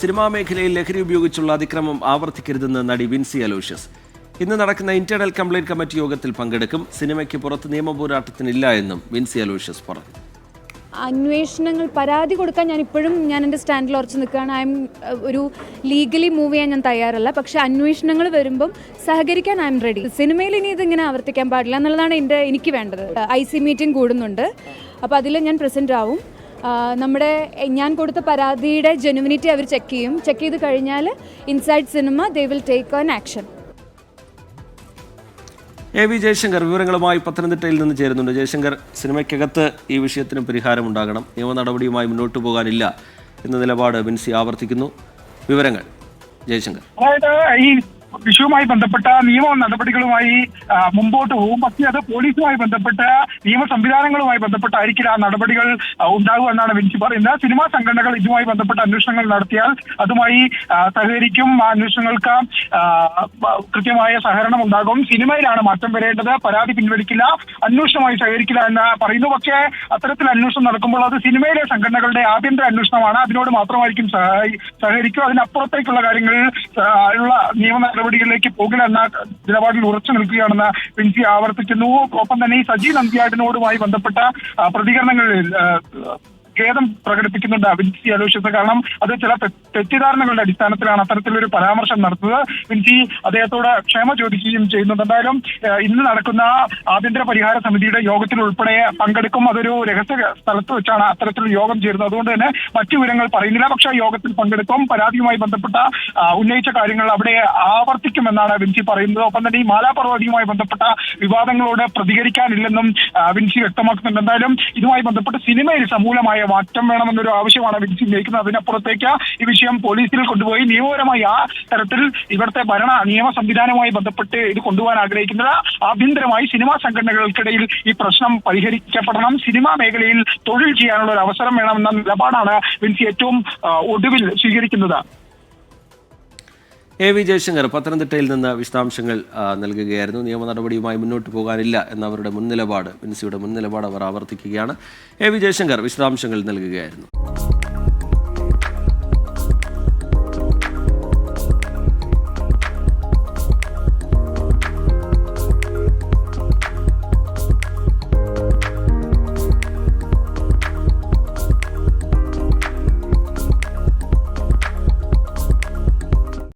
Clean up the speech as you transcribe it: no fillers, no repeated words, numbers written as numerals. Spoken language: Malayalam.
സിനിമാ മേഖലയിൽ ലഹരി ഉപയോഗിച്ചുള്ള അതിക്രമം ആവർത്തിക്കരുതെന്ന് നടി വിൻസി അലോഷ്യസ്. ഇന്ന് നടക്കുന്ന ഇന്റേണൽ കംപ്ലയിന്റ് കമ്മിറ്റി യോഗത്തിൽ പങ്കെടുക്കും. സിനിമയ്ക്ക് പുറത്ത് നിയമപോരാട്ടത്തിനില്ല എന്നും വിൻസി അലോഷ്യസ് പറഞ്ഞു. അന്വേഷണങ്ങൾ പരാതി കൊടുക്കാൻ ഞാൻ എൻ്റെ സ്റ്റാൻഡിൽ ഉറച്ചു നിൽക്കുകയാണ്. ഒരു ലീഗലി മൂവ് ചെയ്യാൻ ഞാൻ തയ്യാറല്ല. പക്ഷേ അന്വേഷണങ്ങൾ വരുമ്പം സഹകരിക്കാൻ ഐ എം റെഡി. സിനിമയിൽ ഇനി ഇതിങ്ങനെ ആവർത്തിക്കാൻ പാടില്ല എന്നുള്ളതാണ് എനിക്ക് വേണ്ടത്. IC മീറ്റിംഗ് കൂടുന്നുണ്ട്, അപ്പോൾ അതിൽ ഞാൻ പ്രസൻറ്റ് ആവും. ഞാൻ കൊടുത്ത പരാതിയുടെ ജെനുവിനിറ്റി അവർ ചെക്ക് ചെയ്ത് കഴിഞ്ഞാൽ inside cinema they will take an action. AV Jaishankar വിവരങ്ങളുമായി പത്തനംതിട്ടയിൽ നിന്ന് ചേരുന്നുണ്ട്. ജയശങ്കർ, സിനിമയ്ക്കകത്ത് ഈ വിഷയത്തിന് പരിഹാരമുണ്ടാകണം, നിയമ നടപടിയുമായി മുന്നോട്ട് പോകാനില്ല എന്ന നിലപാട് വിൻസി ആവർത്തിക്കുന്നു. വിവരങ്ങൾ ജയശങ്കർ. അതായത് ഈ വിഷയവുമായി ബന്ധപ്പെട്ട നിയമ നടപടികളുമായി മുമ്പോട്ട് പോകും. പക്ഷേ അത് പോലീസുമായി ബന്ധപ്പെട്ട നിയമ സംവിധാനങ്ങളുമായി ബന്ധപ്പെട്ടായിരിക്കില്ല ആ നടപടികൾ ഉണ്ടാകുക എന്നാണ് വിൻസി പറയുന്നത്. സിനിമാ സംഘടനകൾ ഇതുമായി ബന്ധപ്പെട്ട അന്വേഷണങ്ങൾ നടത്തിയാൽ അതുമായി സഹകരിക്കും. ആ അന്വേഷണങ്ങൾക്ക് കൃത്യമായ സഹകരണം ഉണ്ടാകും. സിനിമയിലാണ് മാറ്റം വരേണ്ടത്. പരാതി പിൻവലിക്കില്ല, അന്വേഷണമായി സഹകരിക്കില്ല എന്ന് പറയുന്നു. പക്ഷേ അത്തരത്തിൽ അന്വേഷണം നടക്കുമ്പോൾ അത് സിനിമയിലെ സംഘടനകളുടെ ആഭ്യന്തര അന്വേഷണമാണ്. അതിനോട് മാത്രമായിരിക്കും സഹകരിക്കും. അതിനപ്പുറത്തേക്കുള്ള കാര്യങ്ങളിൽ ഉള്ള നിയമ നടപടികളിലേക്ക് പോകില്ല എന്ന നിലപാടിൽ ഉറച്ചു നിൽക്കുകയാണെന്ന് വിൻസി ആവർത്തിക്കുന്നു. ഒപ്പം തന്നെ ഈ സജി നന്ദ്യാടിനോടുമായി ബന്ധപ്പെട്ട പ്രതികരണങ്ങളിൽ ഖേദം പ്രകടിപ്പിക്കുന്നുണ്ട് വിൻസി അലോഷ്യസ്. കാരണം അത് ചില തെറ്റിദ്ധാരണകളുടെ അടിസ്ഥാനത്തിലാണ് അത്തരത്തിലൊരു പരാമർശം നടത്തുന്നത്. വിൻസി അദ്ദേഹത്തോട് ക്ഷമ ചോദിക്കുകയും ചെയ്യുന്നുണ്ട്. എന്തായാലും ഇന്ന് നടക്കുന്ന ആഭ്യന്തര പരിഹാര സമിതിയുടെ യോഗത്തിൽ ഉൾപ്പെടെ പങ്കെടുക്കും. അതൊരു രഹസ്യ സ്ഥലത്ത് വെച്ചാണ് അത്തരത്തിലൊരു യോഗം ചേരുന്നത്. അതുകൊണ്ട് തന്നെ മറ്റു വിവരങ്ങൾ പറയുന്നില്ല. പക്ഷേ യോഗത്തിൽ പങ്കെടുക്കും. പരാതിയുമായി ബന്ധപ്പെട്ട ഉന്നയിച്ച കാര്യങ്ങൾ അവിടെ ആവർത്തിക്കുമെന്നാണ് വിൻസി പറയുന്നത്. ഒപ്പം തന്നെ ഈ മാലാപർവതിയുമായി ബന്ധപ്പെട്ട വിവാദങ്ങളോട് പ്രതികരിക്കാനില്ലെന്നും വിൻസി വ്യക്തമാക്കുന്നുണ്ട്. എന്തായാലും ഇതുമായി ബന്ധപ്പെട്ട് സിനിമയിൽ സമൂലമായ മാറ്റം വേണമെന്നൊരു ആവശ്യമാണ് വിൻസി ഉന്നയിക്കുന്നത്. അതിനപ്പുറത്തേക്ക് ഈ വിഷയം പോലീസിൽ കൊണ്ടുപോയി നിയമപരമായി ആ തരത്തിൽ ഇവിടുത്തെ നിയമ സംവിധാനവുമായി ബന്ധപ്പെട്ട് ഇത് കൊണ്ടുപോകാൻ ആഗ്രഹിക്കുന്നത്. ആഭ്യന്തരമായി സിനിമാ സംഘടനകൾക്കിടയിൽ ഈ പ്രശ്നം പരിഹരിക്കപ്പെടണം. സിനിമാ മേഖലയിൽ തൊഴിൽ ചെയ്യാനുള്ള ഒരു അവസരം വേണമെന്ന നിലപാടാണ് വിൻസി ഏറ്റവും ഒടുവിൽ സ്വീകരിക്കുന്നത്. AV ജയശങ്കർ പത്തനംതിട്ടയിൽ നിന്ന് വിശദാംശങ്ങൾ നൽകുകയായിരുന്നു. നിയമ നടപടിയുമായി മുന്നോട്ട് പോകാനില്ല എന്ന അവരുടെ മുൻനിലപാട്, വിൻസിയുടെ മുൻനിലപാട് അവർ ആവർത്തിക്കുകയാണ്. AV ജയശങ്കർ വിശദാംശങ്ങൾ നൽകുകയായിരുന്നു.